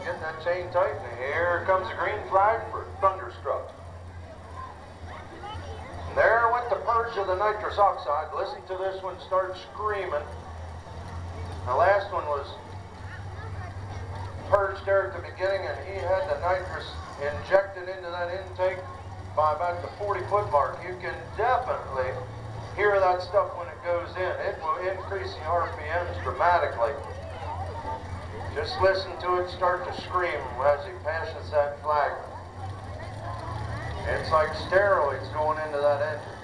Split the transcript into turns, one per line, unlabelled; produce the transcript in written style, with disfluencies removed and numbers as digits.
getting that chain tight, and here comes the green flag for Thunderstruck. And there went the purge of the nitrous oxide. Listen to this one start screaming. The last one was purged there at the beginning, and he had the nitrous injected into that intake by about the 40-foot mark. You can definitely hear that stuff when it goes in. It will increase the RPMs dramatically. Just listen to it start to scream as he passes that flag. It's like steroids going into that engine.